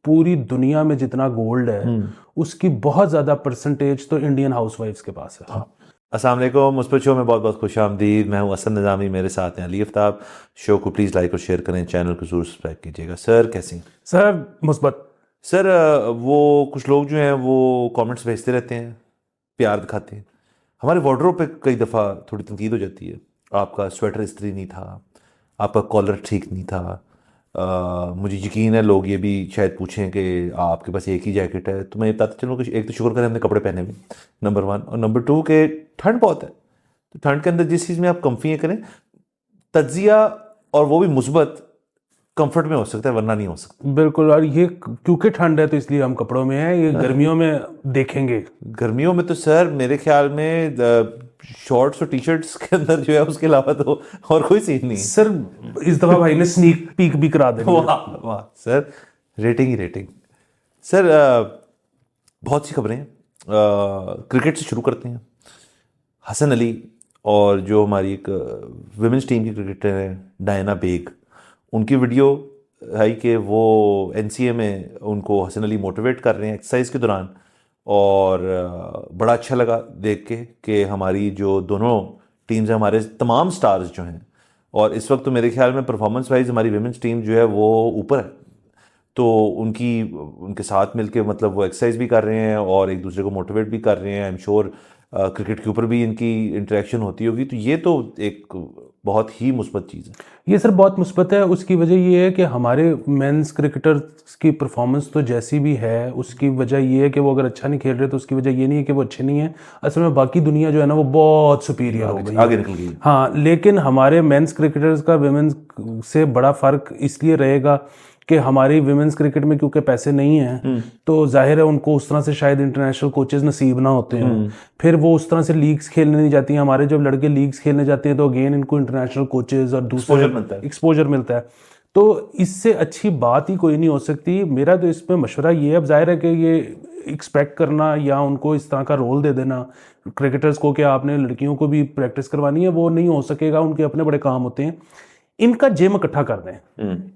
پوری دنیا میں جتنا گولڈ ہے اس کی بہت زیادہ پرسنٹیج تو انڈین ہاؤس وائفز کے پاس ہے. السلام علیکم. مثبت شو میں بہت بہت خوش آمدید. میں ہوں اسد نظامی, میرے ساتھ ہیں علی افتاب. شو کو پلیز لائک اور شیئر کریں, چینل کو ضرور سبسکرائب کیجیے گا. سر کیسے ہیں؟ سر مثبت. سر وہ کچھ لوگ جو ہیں وہ کامنٹس بھیجتے رہتے ہیں, پیار دکھاتے ہیں. ہمارے وارڈروب پہ کئی دفعہ تھوڑی تنقید ہو جاتی ہے. آپ کا سویٹر استری نہیں تھا, آپ کا کالر ٹھیک نہیں تھا. مجھے یقین ہے لوگ یہ بھی شاید پوچھیں کہ آپ کے پاس ایک ہی جیکٹ ہے, تو میں یہ بتاتا چلوں کہ ایک تو شکر کریں ہم نے کپڑے پہنے ہوئے, نمبر 1, اور نمبر 2 کہ ٹھنڈ بہت ہے. تو ٹھنڈ کے اندر جس چیز میں آپ کمفی ہیں کریں, تجزیہ اور وہ بھی مثبت کمفرٹ میں ہو سکتا ہے, ورنہ نہیں ہو سکتا. بالکل, اور یہ کیونکہ ٹھنڈ ہے تو اس لیے ہم کپڑوں میں ہیں. یہ گرمیوں میں دیکھیں گے, گرمیوں میں تو سر میرے خیال میں شارٹس اور ٹی شرٹس کے اندر جو ہے اس کے علاوہ تو اور کوئی سین نہیں. سر اس دفعہ بھائی نے سنیک پیک بھی کرا دیں. واہ سر, ریٹنگ ہی ریٹنگ. سر بہت سی خبریں ہیں. کرکٹ سے شروع کرتے ہیں. حسن علی اور جو ہماری ایک ویمنس ٹیم کی کرکٹر ہیں ڈائنا بیگ, ان کی ویڈیو ہے کہ وہ این سی اے میں ان کو حسن علی موٹیویٹ کر رہے ہیں ایکسرسائز کے دوران, اور بڑا اچھا لگا دیکھ کے کہ ہماری جو دونوں ٹیمز ہیں, ہمارے تمام سٹارز جو ہیں, اور اس وقت تو میرے خیال میں پرفارمنس وائز ہماری ویمنس ٹیم جو ہے وہ اوپر ہے. تو ان کے ساتھ مل کے مطلب وہ ایکسرسائز بھی کر رہے ہیں اور ایک دوسرے کو موٹیویٹ بھی کر رہے ہیں. آئی ایم شیور کرکٹ کے اوپر بھی ان کی انٹریکشن ہوتی ہوگی, تو یہ تو ایک بہت ہی مثبت چیز ہے. یہ سر بہت مثبت ہے. اس کی وجہ یہ ہے کہ ہمارے مینس کرکٹرز کی پرفارمنس تو جیسی بھی ہے, اس کی وجہ یہ ہے کہ وہ اگر اچھا نہیں کھیل رہے تو اس کی وجہ یہ نہیں ہے کہ وہ اچھے نہیں ہیں. اصل میں باقی دنیا جو ہے نا وہ بہت سپیریئر ہو گئی, آگے نکل گئی. ہاں, لیکن ہمارے مینس کرکٹرز کا ویمنس سے بڑا فرق اس لیے رہے گا کہ ہماری ویمنس کرکٹ میں کیونکہ پیسے نہیں ہیں تو ظاہر ہے ان کو اس طرح سے شاید انٹرنیشنل کوچز نصیب نہ ہوتے ہیں, پھر وہ اس طرح سے لیگز کھیلنے نہیں جاتی ہیں. ہمارے جب لڑکے لیگز کھیلنے جاتے ہیں تو اگین ان کو انٹرنیشنل کوچز اور دوسرے ایکسپوجر ملتا ہے. تو اس سے اچھی بات ہی کوئی نہیں ہو سکتی. میرا تو اس میں مشورہ یہ ہے, اب ظاہر ہے کہ یہ ایکسپیکٹ کرنا یا ان کو اس طرح کا رول دے دینا کرکٹرز کو کہ آپ نے لڑکیوں کو بھی پریکٹس کروانی ہے, وہ نہیں ہو سکے گا. ان کے اپنے بڑے کام ہوتے ہیں. ان کا جم اکٹھا کر دیں,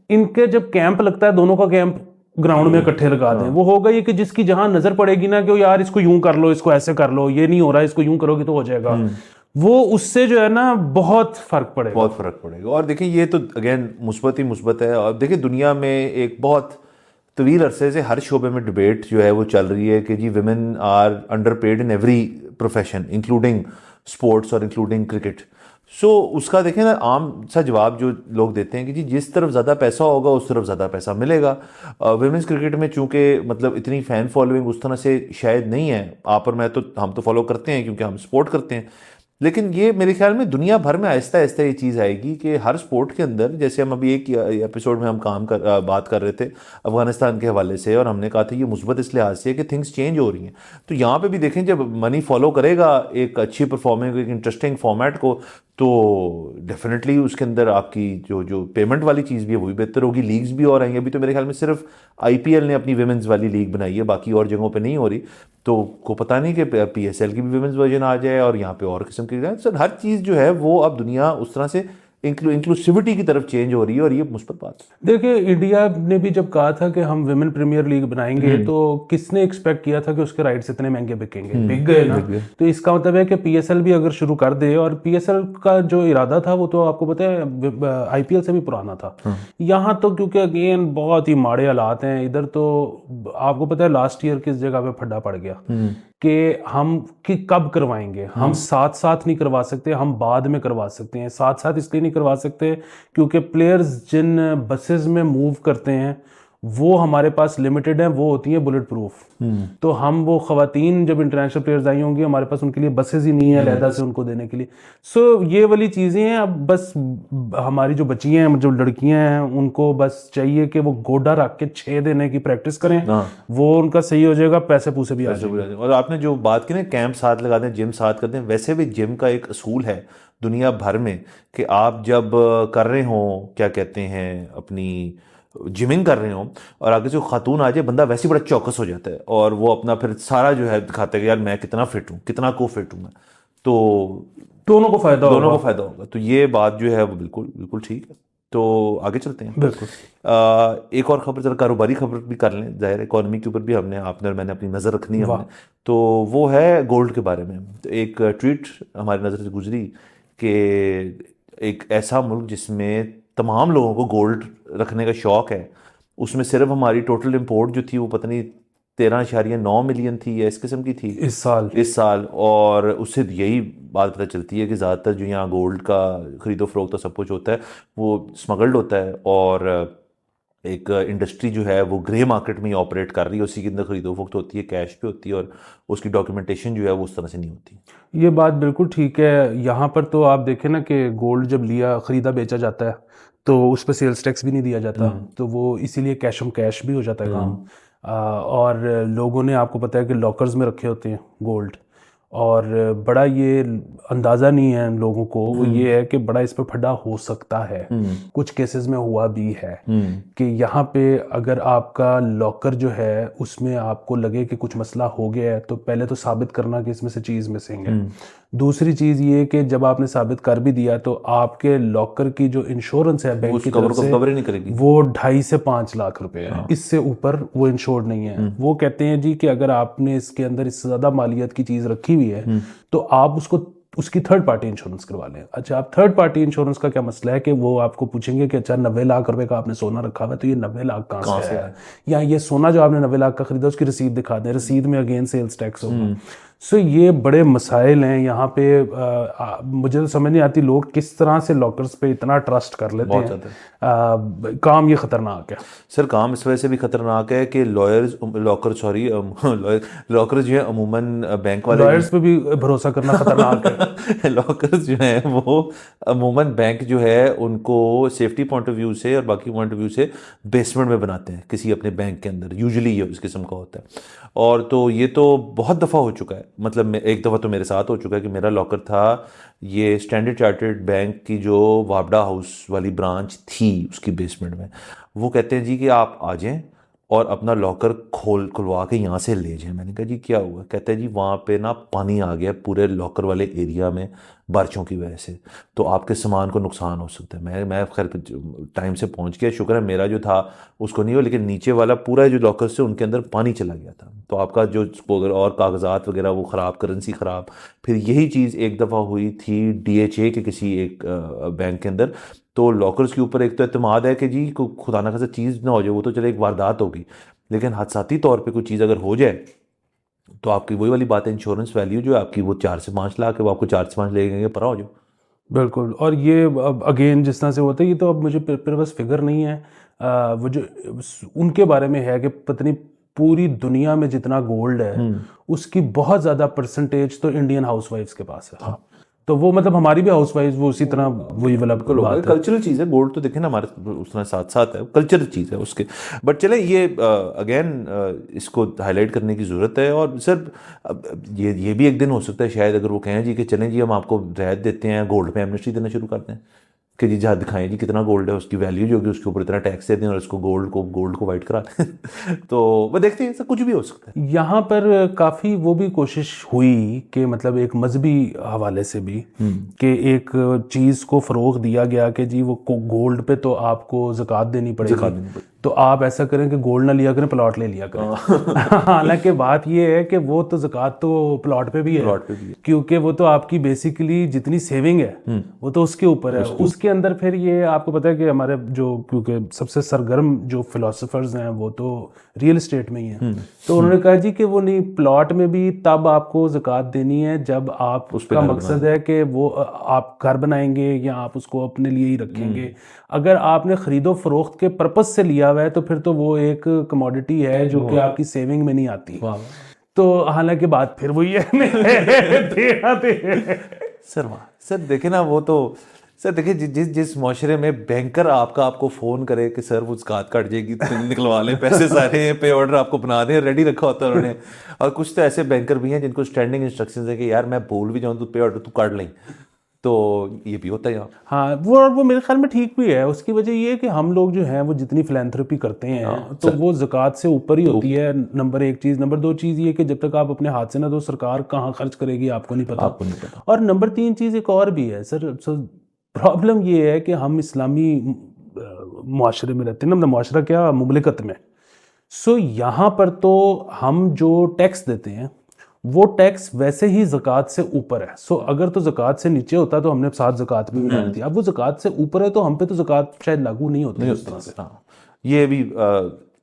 ان کے جب کیمپ لگتا ہے دونوں کا کیمپ گراؤنڈ میں اکٹھے لگا دیں. وہ ہوگا یہ کہ جس کی جہاں نظر پڑے گی نا کہ یار اس کو یوں کر لو, اس کو ایسے کر لو, یہ نہیں ہو رہا, اس کو یوں کرو گے تو ہو جائے گا, وہ اس سے جو ہے نا بہت فرق پڑے گا. بہت فرق پڑے گا. اور دیکھیں یہ تو اگین مثبت ہی مثبت ہے. اور دیکھیں دنیا میں ایک بہت طویل عرصے سے ہر شعبے میں ڈبیٹ جو ہے وہ چل رہی ہے کہ جی women are under paid in every profession including sports اور انکلوڈنگ کرکٹ. سو اس کا دیکھیں نا عام سا جواب جو لوگ دیتے ہیں کہ جی جس طرف زیادہ پیسہ ہوگا اس طرف زیادہ پیسہ ملے گا. ویمنس کرکٹ میں چونکہ مطلب اتنی فین فالوئنگ اس طرح سے شاید نہیں ہے, آپ اور میں تو ہم تو فالو کرتے ہیں کیونکہ ہم سپورٹ کرتے ہیں, لیکن یہ میرے خیال میں دنیا بھر میں آہستہ آہستہ یہ چیز آئے گی کہ ہر سپورٹ کے اندر, جیسے ہم ابھی ایک ایپیسوڈ میں ہم بات کر رہے تھے افغانستان کے حوالے سے, اور ہم نے کہا تھا یہ مثبت اس لحاظ سے کہ تھنگس چینج ہو رہی ہیں. تو یہاں پہ بھی دیکھیں جب منی فالو کرے گا ایک اچھی پرفارمنگ, ایک انٹرسٹنگ فارمیٹ کو, تو ڈیفینیٹلی اس کے اندر آپ کی جو پیمنٹ والی چیز بھی ہے وہ بھی بہتر ہوگی. لیگز بھی اور آئیں گے. ابھی تو میرے خیال میں صرف آئی پی ایل نے اپنی ویمنز والی لیگ بنائی ہے, باقی اور جگہوں پہ نہیں ہو رہی. تو کو پتہ نہیں کہ پی ایس ایل کی بھی ویمنز ورژن آ جائے اور یہاں پہ اور قسم کی سر ہر چیز جو ہے وہ اب دنیا اس طرح سے انکلوسیوٹی کی طرف چینج ہو رہی ہے, اور یہ مثبت بات ہے. دیکھیں انڈیا نے بھی جب کہا تھا کہ ہم ویمن پریمیئر لیگ بنائیں گے تو کس نے ایکسپیکٹ کیا تھا کہ اس کے رائٹس اتنے مہنگے بکیں گے؟ بک گئے نا. تو اس کا مطلب ہے کہ پی ایس ایل بھی اگر شروع کر دے, اور پی ایس ایل کا جو ارادہ تھا وہ تو آپ کو پتہ ہے آئی پی ایل سے بھی پرانا تھا. یہاں تو کیونکہ اگین بہت ہی ماڑے حالات ہیں ادھر, تو آپ کو پتہ ہے لاسٹ ایئر کس جگہ پہ پھڈا پڑ گیا کہ ہم کب کروائیں گے. ہم ساتھ ساتھ نہیں کروا سکتے, ہم بعد میں کروا سکتے ہیں. ساتھ ساتھ اس لیے نہیں کروا سکتے کیونکہ پلیئرز جن بسز میں موو کرتے ہیں وہ ہمارے پاس لمیٹڈ ہیں, وہ ہوتی ہیں بلٹ پروف. تو ہم وہ خواتین جب انٹرنیشنل پلیئرز آئی ہوں گی ہمارے پاس ان کے لیے بسز ہی نہیں ہیں علیحدہ سے ان کو دینے کے لیے. سو یہ والی چیزیں ہیں. اب بس ہماری جو بچی ہیں, جو لڑکیاں ہیں, ان کو بس چاہیے کہ وہ گوڈا رکھ کے 6 دینے کی پریکٹس کریں, وہ ان کا صحیح ہو جائے گا, پیسے پوسے بھی آ جائیں گے. اور آپ نے جو بات کی نا کیمپ ساتھ لگا دیں, جم ساتھ کر دیں, ویسے بھی جم کا ایک اصول ہے دنیا بھر میں کہ آپ جب کر رہے ہوں کیا کہتے ہیں اپنی جمنگ کر رہے ہوں اور آگے سے خاتون آ جائے, بندہ ویسے بڑا چوکس ہو جاتا ہے اور وہ اپنا پھر سارا جو ہے دکھاتا ہے کہ یار میں کتنا فٹ ہوں, کتنا کو فٹ ہوں میں. تو دونوں کو فائدہ ہوگا. تو یہ بات جو ہے وہ بالکل بالکل ٹھیک ہے. تو آگے چلتے ہیں. بالکل. ایک اور خبر, ذرا کاروباری خبر بھی کر لیں, ظاہر اکانومی کے اوپر بھی ہم نے, آپ نے اور میں نے اپنی نظر رکھنی ہے, تو وہ ہے گولڈ کے بارے میں. ایک ٹویٹ ہماری نظر سے گزری کہ ایک ایسا ملک جس میں تمام لوگوں کو گولڈ رکھنے کا شوق ہے, اس میں صرف ہماری ٹوٹل امپورٹ جو تھی وہ پتہ نہیں 13.9 ملین تھی یا اس قسم کی تھی اس سال, اور اس سے یہی بات پتہ چلتی ہے کہ زیادہ تر جو یہاں گولڈ کا خرید و فروخت سب کچھ ہوتا ہے وہ اسمگلڈ ہوتا ہے, اور ایک انڈسٹری جو ہے وہ گرے مارکیٹ میں ہی آپریٹ کر رہی ہے, اسی کے اندر خرید و فروخت ہوتی ہے, کیش پہ ہوتی ہے, اور اس کی ڈاکیومنٹیشن جو ہے وہ اس طرح سے نہیں ہوتی. یہ بات بالکل ٹھیک ہے. یہاں پر تو آپ دیکھیں نا کہ گولڈ جب خریدا بیچا جاتا ہے تو اس پہ سیلز ٹیکس بھی نہیں دیا جاتا, تو وہ اسی لیے کیش آن کیش بھی ہو جاتا ہے کام. اور لوگوں نے, آپ کو پتہ ہے کہ لاکرز میں رکھے ہوتے ہیں گولڈ, اور بڑا یہ اندازہ نہیں ہے لوگوں کو, وہ یہ ہے کہ بڑا اس پہ پھڈا ہو سکتا ہے. کچھ کیسز میں ہوا بھی ہے کہ یہاں پہ اگر آپ کا لاکر جو ہے اس میں آپ کو لگے کہ کچھ مسئلہ ہو گیا ہے, تو پہلے تو ثابت کرنا کہ اس میں سے چیز مسنگ ہے. دوسری چیز یہ کہ جب آپ نے ثابت کر بھی دیا تو آپ کے لاکر کی جو انشورنس ہے بینک کی طرف سے وہ 2.5 سے 5 لاکھ روپے ہے, اس سے اوپر وہ انشورڈ نہیں ہے. وہ کہتے ہیں جی کہ اگر آپ نے اس کے اندر اس سے زیادہ مالیت کی چیز رکھی ہوئی ہے تو آپ اس کی تھرڈ پارٹی انشورنس کروا لیں. اچھا, آپ تھرڈ پارٹی انشورنس کا کیا مسئلہ ہے کہ وہ آپ کو پوچھیں گے کہ اچھا 90 لاکھ روپے کا آپ نے سونا رکھا ہوا ہے, تو یہ 90 لاکھ کہاں سے ہے, یا یہ سونا جو آپ نے 90 لاکھ کا خریدا اس کی رسید دکھا دیں, رسید میں اگین سیلز ٹیکس ہوگا. سو یہ بڑے مسائل ہیں یہاں پہ. مجھے تو سمجھ نہیں آتی لوگ کس طرح سے لاکرز پہ اتنا ٹرسٹ کر لیتے ہیں. کام یہ خطرناک ہے سر. کام اس وجہ سے بھی خطرناک ہے کہ لاکر جو ہے عموماً بینک والے, لائرز پہ بھی بھروسہ کرنا خطرناک ہے. لاکرز جو ہیں وہ عموماً بینک جو ہے ان کو سیفٹی پوائنٹ آف ویو سے اور باقی پوائنٹ آف ویو سے بیسمنٹ میں بناتے ہیں کسی اپنے بینک کے اندر, یوزلی یہ اس قسم کا ہوتا ہے. اور تو یہ تو بہت دفعہ ہو چکا ہے, مطلب ایک دفعہ تو میرے ساتھ ہو چکا ہے کہ میرا لاکر تھا یہ اسٹینڈرڈ چارٹرڈ بینک کی جو وابڈا ہاؤس والی برانچ تھی اس کی بیسمنٹ میں. وہ کہتے ہیں جی کہ آپ آ جائیں اور اپنا لاکر کھلوا کے یہاں سے لے جائیں. میں نے کہا جی کیا ہوا؟ کہتے ہیں جی وہاں پہ نا پانی آ گیا پورے لاکر والے ایریا میں بارشوں کی وجہ سے, تو آپ کے سامان کو نقصان ہو سکتا ہے. میں خیر ٹائم سے پہنچ گیا, شکر ہے میرا جو تھا اس کو نہیں ہوا, لیکن نیچے والا پورا جو لاکر سے ان کے اندر پانی چلا گیا تھا, تو آپ کا جو اور کاغذات وغیرہ وہ خراب, کرنسی خراب. پھر یہی چیز ایک دفعہ ہوئی تھی DHA کے کسی ایک بینک کے اندر, تو لاکرز کے اوپر ایک تو اعتماد ہے کہ جی خدا نہ خاصا چیز نہ ہو جائے, وہ تو چلے ایک واردات ہوگی, لیکن حادثاتی طور پہ کوئی چیز اگر ہو جائے تو آپ کی وہی والی بات ہے, انشورنس ویلیو جو ہے آپ کی وہ 4 سے 5 لاکھ ہے, وہ آپ کو 4 سے 5 لے گئے پرا ہو جاؤ. بالکل. اور یہ اگین جس طرح سے ہوتا ہے, یہ تو اب مجھے پھر بس فگر نہیں ہے, وہ جو ان کے بارے میں ہے کہ پتہ نہیں پوری دنیا میں جتنا گولڈ ہے اس کی بہت زیادہ پرسنٹیج تو انڈین ہاؤس وائفز کے پاس ہے. تو وہ مطلب ہماری بھی ہاؤس وائف وہ اسی طرح وہی والا کلچرل چیز ہے. گولڈ تو دیکھیں نا ہمارے اس طرح ساتھ ساتھ ہے, کلچرل چیز ہے اس کے. بٹ چلیں یہ اگین اس کو ہائی لائٹ کرنے کی ضرورت ہے. اور سر یہ بھی ایک دن ہو سکتا ہے شاید اگر وہ کہیں جی کہ چلیں جی ہم آپ کو رعایت دیتے ہیں, گولڈ پہ ایمنسٹی دینا شروع کرتے ہیں کہ جی جہاں دکھائیں جی کتنا گولڈ ہے, اس کی ویلیو جو ہوگی اس کے اوپر اتنا ٹیکس دے دیں اور اس کو گولڈ کو وائٹ کرا دیں. تو وہ دیکھتے ہیں, ایسا کچھ بھی ہو سکتا ہے. یہاں پر کافی وہ بھی کوشش ہوئی کہ مطلب ایک مذہبی حوالے سے بھی کہ ایک چیز کو فروغ دیا گیا کہ جی وہ گولڈ پہ تو آپ کو زکوٰۃ دینی پڑے گی, تو آپ ایسا کریں کہ گولڈ نہ لیا کریں, پلاٹ لے لیا کریں. حالانکہ بات یہ ہے کہ وہ تو زکوٰۃ تو پلاٹ پہ بھی ہے, کیونکہ وہ تو آپ کی بیسیکلی جتنی سیونگ ہے وہ تو اس کے اوپر ہے. اس کے اندر پھر یہ آپ کو پتہ ہے کہ ہمارے جو کیونکہ سب سے سرگرم جو فلاسفرز ہیں وہ تو ریئل اسٹیٹ میں ہی ہیں, تو انہوں نے کہا جی کہ وہ نہیں, پلاٹ میں بھی تب آپ کو زکوٰۃ دینی ہے جب آپ اس کا مقصد ہے کہ وہ آپ گھر بنائیں گے یا آپ اس کو اپنے لیے ہی رکھیں گے. اگر آپ نے خرید و فروخت کے پرپس سے لیا ہوا ہے تو پھر تو وہ ایک کموڈٹی ہے جو کہ آپ کی سیونگ میں نہیں آتی. تو حالانکہ بات پھر وہی ہے. سر دیکھیں نا, وہ تو سر دیکھیں جس معاشرے میں بینکر آپ کو فون کرے کہ سر وہ زکوٰۃ کٹ جائے گی تو نکلوا لیں پیسے سارے, پے آرڈر آپ کو بنا دیں, ریڈی رکھا ہوتا ہے انہوں نے. اور کچھ تو ایسے بینکر بھی ہیں جن کو اسٹینڈنگ انسٹرکشنز ہیں کہ یار میں بھول بھی جاؤں تو پے آرڈر تو کاٹ لیں. تو یہ بھی ہوتا ہے یہاں. ہاں, وہ میرے خیال میں ٹھیک بھی ہے. اس کی وجہ یہ ہے کہ ہم لوگ جو ہیں وہ جتنی فلینتھراپی کرتے ہیں تو وہ زکوٰۃ سے اوپر ہی ہوتی ہے, نمبر 1 چیز. نمبر 2 چیز یہ کہ جب تک آپ اپنے ہاتھ سے نہ دو, سرکار کہاں خرچ کرے گی آپ کو نہیں پتا. اور نمبر 3 چیز ایک اور بھی ہے سر, پرابلم یہ ہے کہ ہم اسلامی معاشرے میں رہتے ہیں نا, معاشرہ کیا, مملکت میں. سو یہاں پر تو ہم جو ٹیکس دیتے ہیں وہ ٹیکس ویسے ہی زکوٰۃ سے اوپر ہے. سو اگر تو زکوٰۃ سے نیچے ہوتا تو ہم نے ساتھ زکوٰۃ بھی بنا دی. اب وہ زکوٰۃ سے اوپر ہے تو ہم پہ تو زکوٰۃ شاید لاگو نہیں ہوتی اس طرح سے. یہ بھی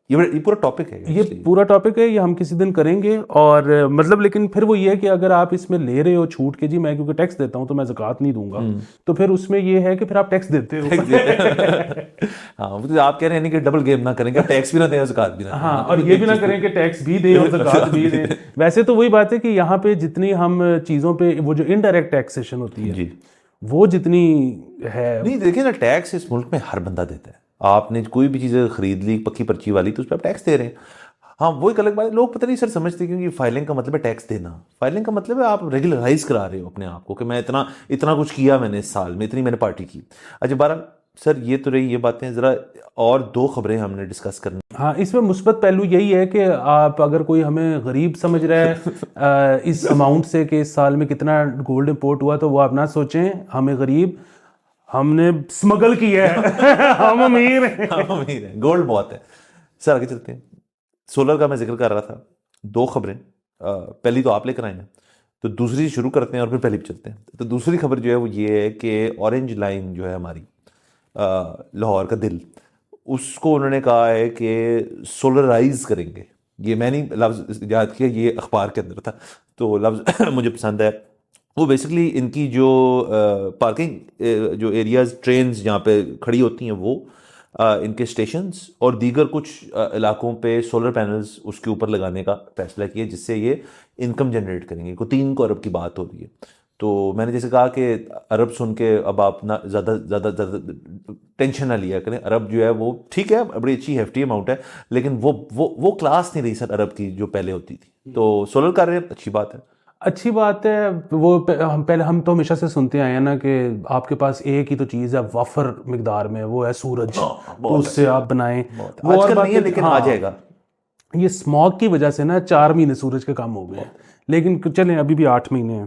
یہ پورا ٹاپک ہے, یہ پورا ٹاپک ہے, یہ ہم کسی دن کریں گے. اور مطلب لیکن پھر وہ یہ ہے کہ اگر آپ اس میں لے رہے ہو چھوٹ کے جی میں کیونکہ ٹیکس دیتا ہوں تو میں زکوٰۃ نہیں دوں گا, تو پھر اس میں یہ ہے کہ پھر آپ ٹیکس دیتے ہو. ہاں آپ کہہ رہے ہیں کہ ڈبل گیم نہ کریں, کہ ٹیکس بھی نہ دیں زکوٰۃ بھی نہ دیں. ہاں, اور یہ بھی نہ کریں کہ ٹیکس بھی دیں اور زکوٰۃ بھی دیں. ویسے تو وہی بات ہے کہ یہاں پہ جتنی ہم چیزوں پہ وہ جو انڈائریکٹ ٹیکسیشن ہوتی ہے وہ جتنی ہے, نہیں دیکھیں نا, ٹیکس اس ملک میں ہر بندہ دیتا ہے. آپ نے کوئی بھی چیز خرید لی پکی پرچی والی تو اس پہ آپ ٹیکس دے رہے ہیں. ہاں وہ ایک الگ بات ہے, لوگ پتہ نہیں سر سمجھتے کیونکہ فائلنگ کا مطلب ہے ٹیکس دینا. فائلنگ کا مطلب ہے آپ ریگولرائز کرا رہے ہو اپنے آپ کو کہ میں اتنا کچھ کیا میں نے اس سال میں, اتنی میں نے پارٹی کی. اچھا بہرحال سر یہ تو رہی یہ باتیں, ذرا اور 2 خبریں ہم نے ڈسکس کرنی. ہاں اس میں مثبت پہلو یہی ہے کہ آپ اگر کوئی ہمیں غریب سمجھ رہا ہے اس اماؤنٹ سے کہ اس سال میں کتنا گولڈ امپورٹ ہوا, تو وہ آپ نہ سوچیں ہمیں غریب, ہم نے اسمگل کیا ہے, ہم امیر ہیں. ہم امیر ہیں, گولڈ بہت ہے. سر آگے چلتے ہیں. سولر کا میں ذکر کر رہا تھا, 2 خبریں, پہلی تو آپ لے کر آئے ہیں تو دوسری شروع کرتے ہیں اور پھر پہلی پہ چلتے ہیں. تو دوسری خبر جو ہے وہ یہ ہے کہ اورنج لائن جو ہے ہماری لاہور کا دل, اس کو انہوں نے کہا ہے کہ سولرائز کریں گے. یہ میں نہیں لفظ یاد کیا, یہ اخبار کے اندر تھا تو لفظ مجھے پسند ہے. وہ بیسکلی ان کی جو پارکنگ جو ایریاز ٹرینز جہاں پہ کھڑی ہوتی ہیں وہ ان کے اسٹیشنز اور دیگر کچھ علاقوں پہ سولر پینلز اس کے اوپر لگانے کا فیصلہ کیا, جس سے یہ انکم جنریٹ کریں گے. کوئی 3 ارب کی بات ہو رہی ہے. تو میں نے جیسے کہا کہ ارب سن کے اب آپ نہ زیادہ ٹینشن نہ لیا کریں. ارب جو ہے وہ ٹھیک ہے, بڑی اچھی ہیفٹی اماؤنٹ ہے, لیکن وہ کلاس نہیں رہی سر ارب کی جو پہلے ہوتی تھی. تو سولر کر رہے ہیں, اچھی بات ہے. اچھی بات ہے. وہ ہم تو ہمیشہ سے سنتے آئے ہیں نا کہ آپ کے پاس ایک ہی تو چیز ہے وافر مقدار میں, وہ ہے سورج, تو اس سے آپ بنائیں. آج کل نہیں ہے لیکن آ جائے گا. یہ اسموگ کی وجہ سے نا 4 مہینے سورج کے کام ہو گئے, لیکن چلیں ابھی بھی 8 مہینے ہیں.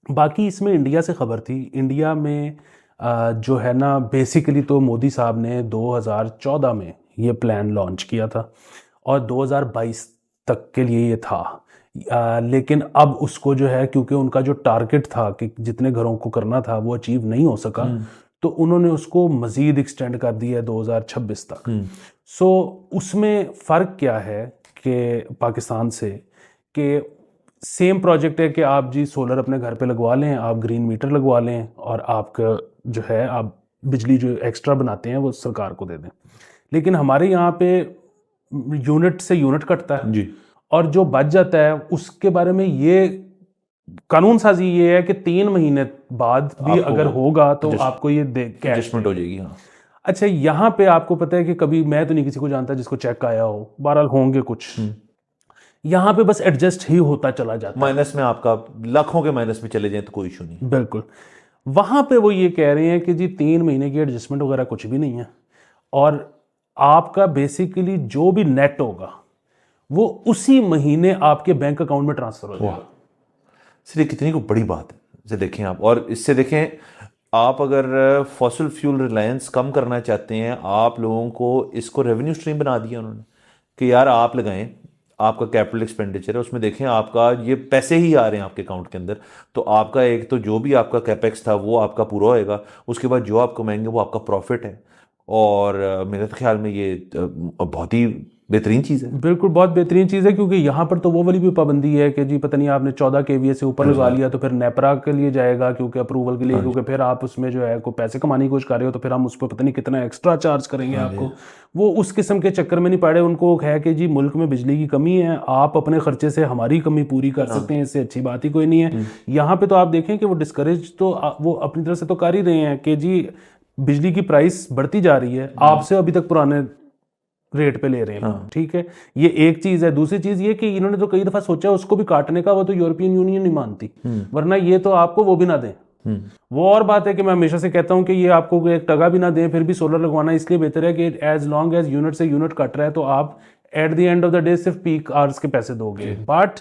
باقی اس میں انڈیا سے خبر تھی. انڈیا میں جو ہے نا بیسیکلی تو مودی صاحب نے 2014 میں یہ پلان لانچ کیا تھا اور 2022 تک کے لیے یہ تھا, لیکن اب اس کو جو ہے کیونکہ ان کا جو ٹارگٹ تھا کہ جتنے گھروں کو کرنا تھا وہ اچیو نہیں ہو سکا, تو انہوں نے اس کو مزید ایکسٹینڈ کر دیا ہے 2026 تک. سو اس میں فرق کیا ہے کہ پاکستان سے کہ سیم پروجیکٹ ہے کہ آپ جی سولر اپنے گھر پہ لگوا لیں, آپ گرین میٹر لگوا لیں اور آپ کا جو ہے آپ بجلی جو ایکسٹرا بناتے ہیں وہ سرکار کو دے دیں. لیکن ہمارے یہاں پہ یونٹ سے یونٹ کٹتا ہے جی, اور جو بچ جاتا ہے اس کے بارے میں یہ قانون سازی یہ ہے کہ 3 مہینے بعد بھی اگر ہوگا تو آپ کو یہ ایڈجسٹمنٹ ہو جائے گی. ہاں اچھا یہاں پہ آپ کو پتہ ہے کہ کبھی میں تو نہیں کسی کو جانتا جس کو چیک آیا ہو, بہرحال ہوں گے کچھ, یہاں پہ بس ایڈجسٹ ہی ہوتا چلا جاتا ہے. مائنس میں آپ کا لاکھوں کے مائنس میں چلے جائیں تو کوئی ایشو نہیں. بالکل. وہاں پہ وہ یہ کہہ رہے ہیں کہ جی 3 مہینے کی ایڈجسٹمنٹ وغیرہ کچھ بھی نہیں ہے, اور آپ کا بیسیکلی جو بھی نیٹ ہوگا وہ اسی مہینے آپ کے بینک اکاؤنٹ میں ٹرانسفر ہو جائے گا. سر یہ کتنی کو بڑی بات ہے دیکھیں آپ, اور اس سے دیکھیں آپ اگر فاسل فیول ریلائنس کم کرنا چاہتے ہیں, آپ لوگوں کو اس کو ریونیو سٹریم بنا دیا انہوں نے کہ یار آپ لگائیں, آپ کا کیپٹل ایکسپینڈیچر ہے اس میں دیکھیں آپ کا یہ پیسے ہی آ رہے ہیں آپ کے اکاؤنٹ کے اندر, تو آپ کا ایک تو جو بھی آپ کا کیپیکس تھا وہ آپ کا پورا ہوئے گا, اس کے بعد جو آپ کمائیں گے وہ آپ کا پروفٹ ہے. اور میرے خیال میں یہ بہت ہی بہترین چیز ہے. بالکل بہت بہترین چیز ہے, کیونکہ یہاں پر تو وہ والی بھی پابندی ہے کہ جی پتہ نہیں آپ نے 14 KVA سے اوپر لگا لیا تو پھر نیپرا کے لیے جائے گا کیونکہ اپروول کے لیے, کیونکہ پھر آپ اس میں جو ہے کوئی پیسے کمانے کی کوشش کر رہے ہو تو پھر ہم اس پہ پتہ نہیں کتنا ایکسٹرا چارج کریں گے آپ کو. وہ اس قسم کے چکر میں نہیں پڑے. ان کو ہے کہ جی ملک میں بجلی کی کمی ہے, آپ اپنے خرچے سے ہماری کمی پوری کر سکتے ہیں, اس سے اچھی بات ہی کوئی نہیں ہے. یہاں پہ تو آپ دیکھیں کہ وہ ڈسکریج تو وہ اپنی طرف سے تو کر ہی رہے ہیں کہ جی بجلی کی پرائس بڑھتی جا رہی ہے, آپ سے ابھی تک پرانے ریٹ پہ لے رہے ہیں. ٹھیک ہے, یہ ایک چیز ہے. دوسری چیز یہ کہ انہوں نے تو کئی دفعہ سوچا اس کو بھی کاٹنے کا, وہ تو یورپین یونین نہیں مانتی, ورنہ یہ تو آپ کو وہ بھی نہ دیں. وہ اور بات ہے کہ میں ہمیشہ سے کہتا ہوں کہ یہ آپ کو ایک ٹگا بھی نہ دیں پھر بھی سولر لگوانا اس لیے بہتر ہے کہ ایز لانگ ایز یونٹ سے یونٹ کٹ رہا ہے تو آپ at the end of the day صرف پیک آورس کے پیسے دو گے. بٹ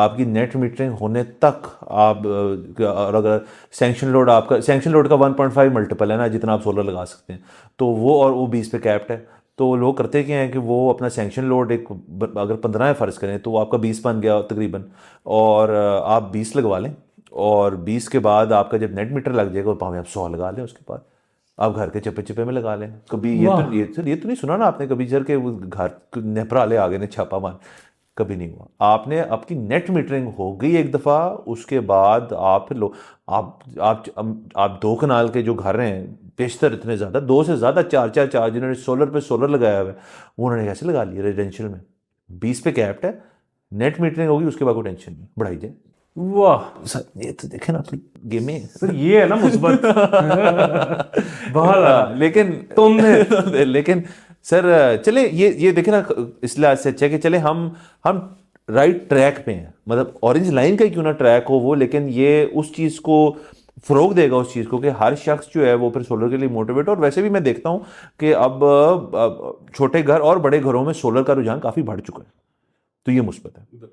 آپ کی نیٹ میٹرنگ ہونے تک آپ, اور اگر سینکشن لوڈ آپ کا, سینکشن لوڈ کا 1.5 ملٹیپل ہے نا جتنا آپ سولر لگا سکتے ہیں, تو وہ, اور وہ 20 پہ کیپڈ ہے. تو لوگ کرتے کیا ہیں کہ وہ اپنا سینکشن لوڈ ایک, اگر 15 فرض کریں تو وہ آپ کا 20 بن گیا تقریباً, اور آپ 20 لگوا لیں, اور 20 کے بعد آپ کا جب نیٹ میٹر لگ جائے گا پاؤں آپ 100 لگا لیں, اس کے بعد آپ گھر کے چپے چپے میں لگا لیں. کبھی یہ تو نہیں سنا نا آپ نے کبھی سر کہ وہ گھر نیپرا والے آگے نے چھاپا مار, کبھی نہیں ہوا. آپ نے اپنی نیٹ میٹرنگ ہو گئی ایک دفعہ, اس کے بعد آپ آپ 2 کنال کے جو گھر ہیں بیشتر اتنے زیادہ 2 سے زیادہ 4 جنہوں نے سولر پہ سولر لگایا ہوا ہے, وہ انہوں نے کیسے لگا لیا ریزیڈینشیل میں, 20 پہ کیپڈ ہے, نیٹ میٹرنگ ہوگی, اس کے بعد کوئی ٹینشن نہیں, بڑھائی جائے. واہ سر یہ تو دیکھیں نا گیمیں سر, یہ ہے نا مثبت. بہت لیکن سر چلیں یہ دیکھیں نا, اس لحاظ سے اچھا کہ چلیں ہم رائٹ ٹریک پہ ہیں, مطلب اورنج لائن کا کیوں نہ ٹریک ہو وہ, لیکن یہ اس چیز کو فروغ دے گا, اس چیز کو کہ ہر شخص جو ہے وہ پھر سولر کے لیے موٹیویٹ. اور ویسے بھی میں دیکھتا ہوں کہ اب چھوٹے گھر اور بڑے گھروں میں سولر کا رجحان کافی بڑھ چکا ہے, تو یہ مثبت ہے.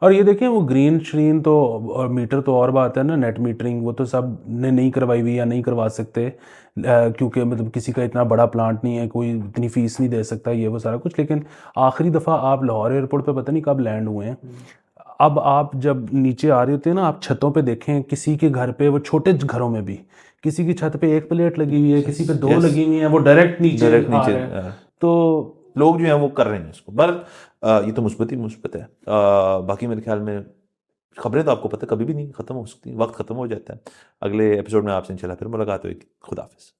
اور یہ دیکھیں وہ گرین شرین تو, اور میٹر تو اور بات ہے نا, نیٹ میٹرنگ وہ تو سب نے نہیں کروائی ہوئی یا نہیں کروا سکتے, کیونکہ مطلب کسی کا اتنا بڑا پلانٹ نہیں ہے, کوئی اتنی فیس نہیں دے سکتا, یہ وہ سارا کچھ. لیکن آخری دفعہ آپ لاہور ایئرپورٹ پہ پتہ نہیں کب لینڈ ہوئے ہیں, اب آپ جب نیچے آ رہے ہوتے ہیں نا, آپ چھتوں پہ دیکھیں کسی کے گھر پہ, وہ چھوٹے گھروں میں بھی کسی کی چھت پہ 1 پلیٹ لگی ہوئی ہے, کسی پہ 2 لگی ہوئی ہیں, وہ ڈائریکٹ نیچے آ رہے ہیں. تو لوگ جو ہیں وہ کر رہے ہیں اس کو. یہ تو مثبت ہی مثبت ہے. باقی میرے خیال میں خبریں تو آپ کو پتہ کبھی بھی نہیں ختم ہو سکتی, وقت ختم ہو جاتا ہے. اگلے ایپیسوڈ میں آپ سے انشاءاللہ پھر ملاقات ہوگی. خدا حافظ.